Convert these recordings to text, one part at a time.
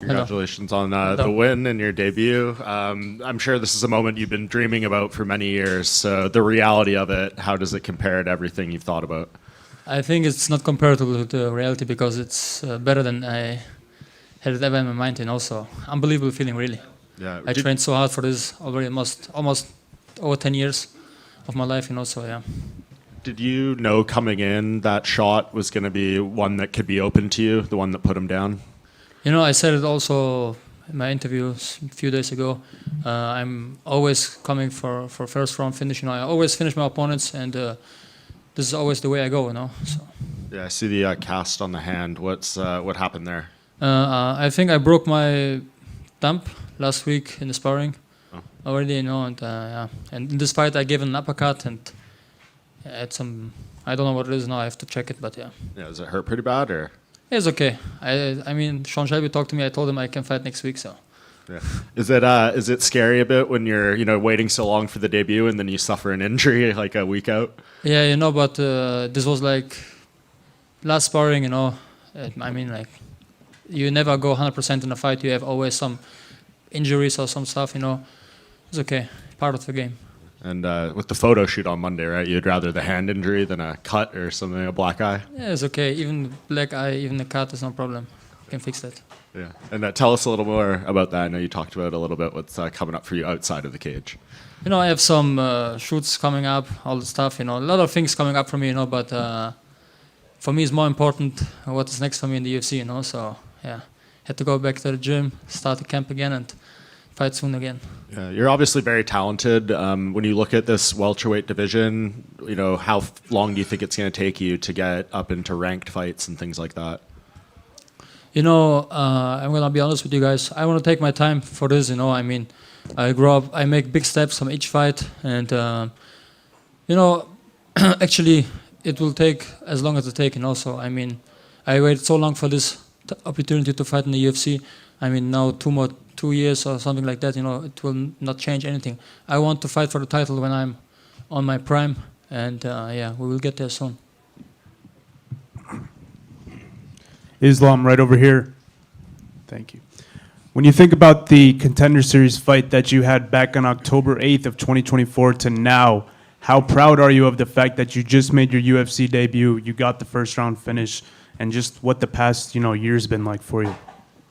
Congratulations on the win and your debut. I'm sure this is a moment you've been dreaming about for many years. So the reality of it, how does it compare to everything you've thought about? I think it's not comparable to the reality because it's better than I had it ever in my mind, and also unbelievable feeling, really. Yeah, I trained so hard for this already almost over 10 years of my life, so yeah. Did you know coming in that shot was going to be one that could be open to you, the one that put him down? I said it also in my interviews a few days ago. I'm always coming for first round finish. I always finish my opponents, and this is always the way I go. So. Yeah, I see the cast on the hand. What happened there? I think I broke my thumb last week in the sparring already. And yeah. And in this fight, I gave an uppercut and had some. I don't know what it is now. I have to check it, but yeah. Yeah, does it hurt pretty bad or? It's okay. I mean, Sean Shelby talked to me. I told him I can fight next week. So. Yeah. Is it scary a bit when you're waiting so long for the debut and then you suffer an injury like a week out? Yeah, but this was like last sparring. I mean, like you never go 100% in a fight. You have always some injuries or some stuff. It's okay. Part of the game. And with the photo shoot on Monday, right? You'd rather the hand injury than a cut or something, a black eye? Yeah, it's okay. Even black eye, even a cut is no problem. You can fix that. Yeah. And tell us a little more about that. I know you talked about it a little bit. What's coming up for you outside of the cage? I have some shoots coming up, all the stuff. A lot of things coming up for me. But for me, it's more important what is next for me in the UFC. So yeah, had to go back to the gym, start the camp again, and fight soon again. Yeah, you're obviously very talented. When you look at this welterweight division, how long do you think it's going to take you to get up into ranked fights and things like that? I'm going to be honest with you guys. I want to take my time for this. I mean, I grow up, I make big steps from each fight. And, actually, it will take as long as it takes. So, I mean, I waited so long for this opportunity to fight in the UFC. I mean, now 2 years or something like that, it will not change anything. I want to fight for the title when I'm on my prime. And, yeah, we will get there soon. Islam, right over here. Thank you. When you think about the Contender Series fight that you had back on October 8th of 2024 to now, how proud are you of the fact that you just made your UFC debut, you got the first round finish, and just what the past year's been like for you?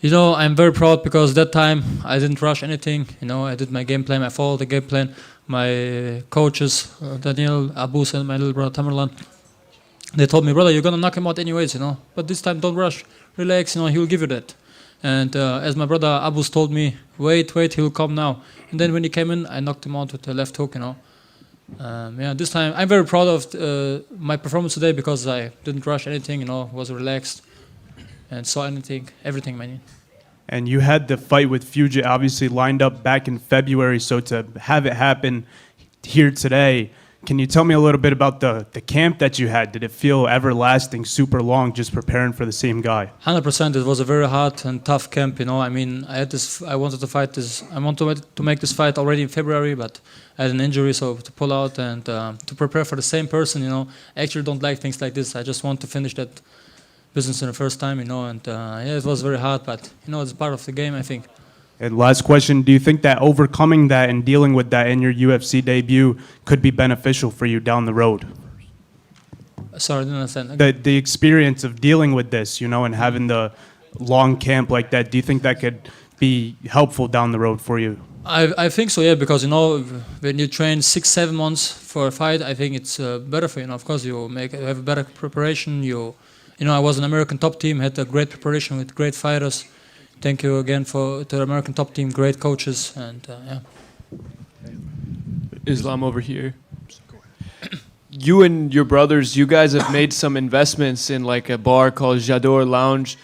I'm very proud because that time I didn't rush anything. I did my game plan. I followed the game plan. My coaches, Daniel, Abus, and my little brother Tamerlan, they told me, brother, you're going to knock him out anyways, But this time, don't rush. Relax, he will give you that. And as my brother Abus told me, wait, he'll come now. And then when he came in, I knocked him out with the left hook, Yeah, this time, I'm very proud of my performance today because I didn't rush anything, was relaxed and saw everything, man. And you had the fight with Fugit obviously lined up back in February, so to have it happen here today, can you tell me a little bit about the camp that you had? Did it feel everlasting, super long, just preparing for the same guy? 100%. It was a very hard and tough camp. I mean, I wanted to fight this. I wanted to make this fight already in February, but I had an injury, so to pull out and to prepare for the same person. I actually don't like things like this. I just want to finish that business in the first time. And yeah, it was very hard, but it's part of the game, I think. And last question, do you think that overcoming that and dealing with that in your UFC debut could be beneficial for you down the road? Sorry, I didn't understand. The experience of dealing with this, and having the long camp like that, do you think that could be helpful down the road for you? I think so, yeah, because, when you train 6-7 months for a fight, I think it's better for you. Of course, you have a better preparation. I was an American top team, had a great preparation with great fighters. Thank you again to the American top team, great coaches, and yeah. Islam over here. You and your brothers, you guys have made some investments in like a bar called J'adore Lounge.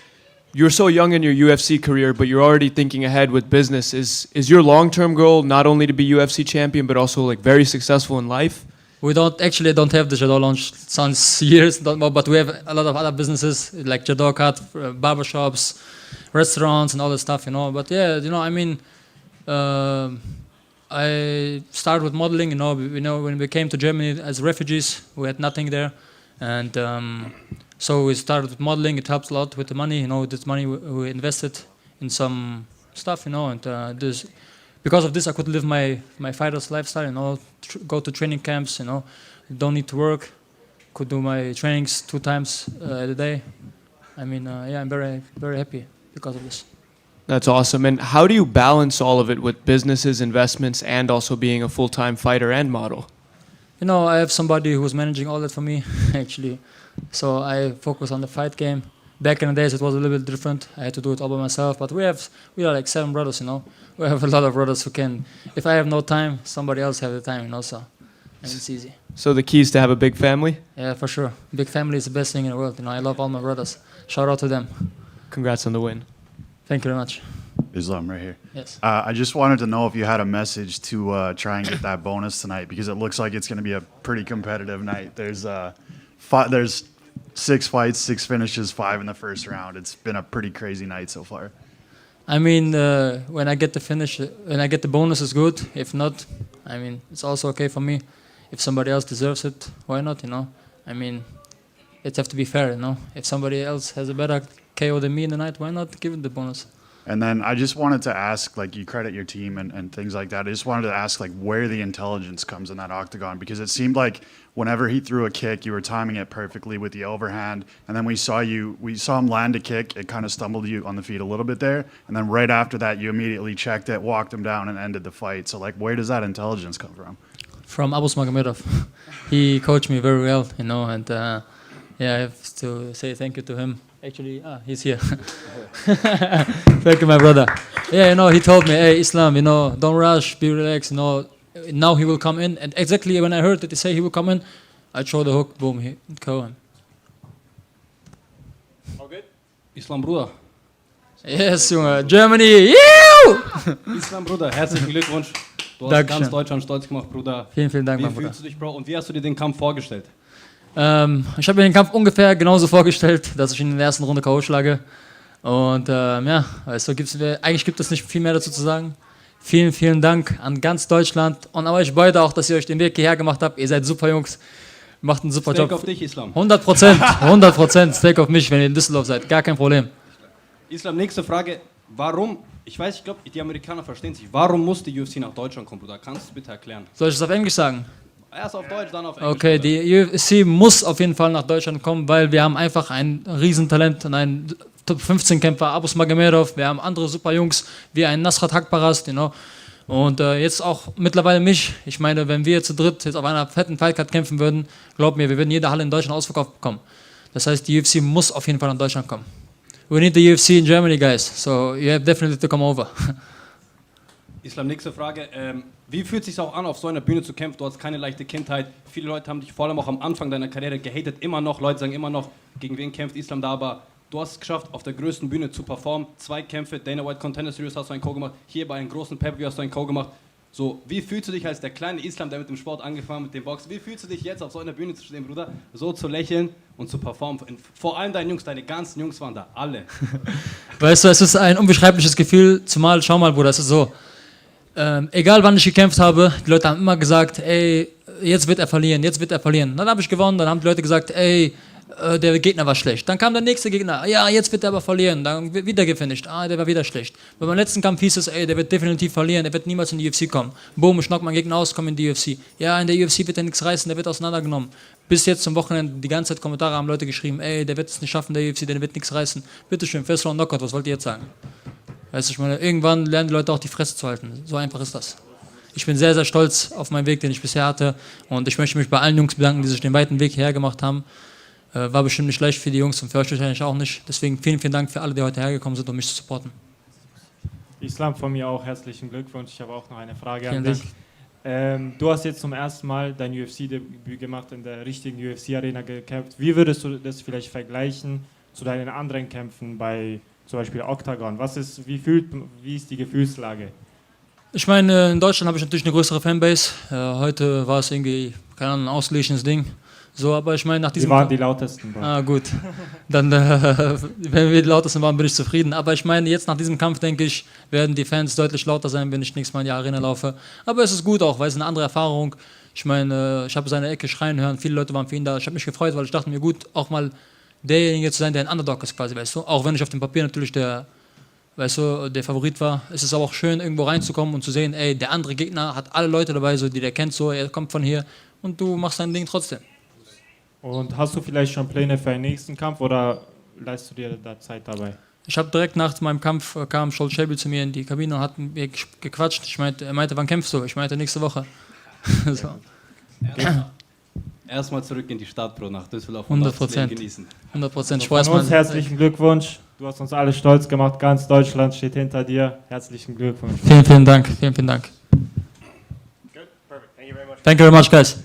You're so young in your UFC career, but you're already thinking ahead with business. Is your long-term goal not only to be UFC champion, but also like very successful in life? We don't have the J'adore Lounge since years, but we have a lot of other businesses like J'adore Cut, barbershops, restaurants and all that stuff, But yeah, I mean, I started with modeling, when we came to Germany as refugees, we had nothing there. And so we started with modeling. It helps a lot with the money, with this money we invested in some stuff, and this because of this I could live my fighter's lifestyle, go to training camps, don't need to work, could do my trainings 2 times a day. I mean, I'm very, very happy because of this. That's awesome. And how do you balance all of it with businesses, investments, and also being a full-time fighter and model? I have somebody who's managing all that for me, actually. So I focus on the fight game. Back in the days, it was a little bit different. I had to do it all by myself. But we are like 7 brothers, We have a lot of brothers who can. If I have no time, somebody else have the time, So, and it's easy. So the key is to have a big family? Yeah, for sure. Big family is the best thing in the world. I love all my brothers. Shout out to them. Congrats on the win. Thank you very much. Islam right here. Yes. I just wanted to know if you had a message to try and get that bonus tonight, because it looks like it's going to be a pretty competitive night. There's 6 fights, 6 finishes, 5 in the first round. It's been a pretty crazy night so far. I mean, when I get the finish, when I get the bonus, is good. If not, I mean, it's also okay for me. If somebody else deserves it, why not? I mean, it have to be fair. If somebody else has a better KO than me in the night, why not give it the bonus? And then I just wanted to ask, like, you credit your team and things like that. I just wanted to ask, like, where the intelligence comes in that octagon, because it seemed like whenever he threw a kick, you were timing it perfectly with the overhand. And then we saw him land a kick. It kind of stumbled you on the feet a little bit there. And then right after that, you immediately checked it, walked him down, and ended the fight. So, like, where does that intelligence come from? From Abus Magomedov. He coached me very well, and I have to say thank you to him. Actually, he's here. Thank you, my brother. Yeah, he told me, hey, Islam, don't rush, be relaxed, Now he will come in. And exactly when I heard that they say he will come in, I throw the hook, boom, he KO him. Okay. Islam, Bruder. Yes, Junge. Germany! Ew! Islam, Bruder, herzlichen Glückwunsch. Du hast Dankeschön. ganz Deutschland stolz gemacht, Bruder. Vielen, vielen Dank, Wie mein Bruder. fühlst du dich, Bro? Und wie hast du dir den Kampf vorgestellt? Ich habe mir den Kampf ungefähr genauso vorgestellt, dass ich in der ersten Runde K.O. schlage. Und eigentlich gibt es nicht viel mehr dazu zu sagen. Vielen, vielen Dank an ganz Deutschland und an euch beide auch, dass ihr euch den Weg hierher gemacht habt. Ihr seid super Jungs, macht einen super Steak Job. auf dich, Islam. 100% Steak auf mich, wenn ihr in Düsseldorf seid. Gar kein Problem. Islam, nächste Frage. Warum, ich glaube, die Amerikaner verstehen sich. Warum muss die UFC nach Deutschland kommen, Bruder? Kannst du es bitte erklären? Soll ich es auf Englisch sagen? Erst auf Deutsch, dann auf Englisch. Okay, Bruder. die UFC muss auf jeden Fall nach Deutschland kommen, weil wir haben einfach ein Riesentalent und einen Top-15-Kämpfer, Abus Magomedov, wir haben andere super Jungs, wie ein Nasrat Hakparast, Und jetzt auch mittlerweile mich. Ich meine, wenn wir zu dritt jetzt auf einer fetten Fightcard kämpfen würden, glaub mir, wir würden jede Halle in Deutschland ausverkauft bekommen. Das heißt, die UFC muss auf jeden Fall nach Deutschland kommen. We need the UFC in Germany, guys. So you have definitely to come over. Islam, nächste Frage. Wie fühlt es sich auch an, auf so einer Bühne zu kämpfen? Du hast keine leichte Kindheit. Viele Leute haben dich vor allem auch am Anfang deiner Karriere gehatet. Immer noch, Leute sagen immer noch, gegen wen kämpft Islam da, aber du hast es geschafft, auf der größten Bühne zu performen. 2 Kämpfe, Dana White Contender Series hast du einen Co gemacht. Hier bei einem großen Pay-Per-View hast du einen Co gemacht. So, wie fühlst du dich als der kleine Islam, der mit dem Sport angefangen mit dem Boxen? Wie fühlst du dich jetzt auf so einer Bühne zu stehen, Bruder? So zu lächeln und zu performen. Vor allem deine Jungs, deine ganzen Jungs waren da, alle. Weißt du, es ist ein unbeschreibliches Gefühl, zumal, schau mal, Bruder, es ist so, egal wann ich gekämpft habe, die Leute haben immer gesagt, ey, jetzt wird er verlieren, jetzt wird er verlieren. Dann habe ich gewonnen, dann haben die Leute gesagt, ey, der Gegner war schlecht. Dann kam der nächste Gegner, ja, jetzt wird er aber verlieren. Dann wieder gefinisht, der war wieder schlecht. Bei meinem letzten Kampf hieß es, ey, der wird definitiv verlieren, der wird niemals in die UFC kommen. Boom, ich knock meinen Gegner aus, komme in die UFC. Ja, in der UFC wird er nichts reißen, der wird auseinandergenommen. Bis jetzt zum Wochenende, die ganze Zeit Kommentare haben Leute geschrieben, ey, der wird es nicht schaffen, der UFC, der wird nichts reißen. Bitteschön, First Round Knockout, was wollt ihr jetzt sagen? Weißt du, ich meine, irgendwann lernen die Leute auch die Fresse zu halten. So einfach ist das. Ich bin sehr, sehr stolz auf meinen Weg, den ich bisher hatte. Und ich möchte mich bei allen Jungs bedanken, die sich den weiten Weg hierher gemacht haben. War bestimmt nicht leicht für die Jungs und für euch wahrscheinlich auch nicht. Deswegen vielen, vielen Dank für alle, die heute hergekommen sind, um mich zu supporten. Islam, von mir auch herzlichen Glückwunsch. Ich habe auch noch eine Frage Vielen an dich. Du hast jetzt zum ersten Mal dein UFC-Debüt gemacht, in der richtigen UFC-Arena gekämpft. Wie würdest du das vielleicht vergleichen zu deinen anderen Kämpfen bei zum Beispiel Octagon? Wie ist die Gefühlslage? Ich meine, in Deutschland habe ich natürlich eine größere Fanbase. Heute war es irgendwie, keine Ahnung, ein ausgeglichenes Ding. So, aber ich meine, nach diesem Wir waren die lautesten. Gut. Dann, wenn wir die lautesten waren, bin ich zufrieden. Aber ich meine, jetzt nach diesem Kampf, denke ich, werden die Fans deutlich lauter sein, wenn ich nächstes Mal in die Arena laufe. Aber es ist gut auch, weil es eine andere Erfahrung. Ich meine, ich habe seine Ecke schreien hören, viele Leute waren für ihn da. Ich habe mich gefreut, weil ich dachte mir, gut, auch mal derjenige zu sein, der ein Underdog ist quasi, weißt du. Auch wenn ich auf dem Papier natürlich der weißt du, der Favorit war. Es ist aber auch schön, irgendwo reinzukommen und zu sehen, ey, der andere Gegner hat alle Leute dabei, so, die der kennt, so, er kommt von hier und du machst dein Ding trotzdem. Und hast du vielleicht schon Pläne für einen nächsten Kampf oder leistest du dir da Zeit dabei? Ich habe direkt nach meinem Kampf kam Scholt Shelby zu mir in die Kabine und hat mit mir gequatscht. Er meinte, wann kämpfst du? Ich meinte, nächste Woche. So. Erstmal zurück in die Stadt, Bro, nach Düsseldorf 100%. genießen. 100%. Ich Von weiß, uns herzlichen Glückwunsch. Du hast uns alle stolz gemacht. Ganz Deutschland steht hinter dir. Herzlichen Glückwunsch. Vielen, vielen Dank. Vielen, vielen Dank. Thank you very much, guys.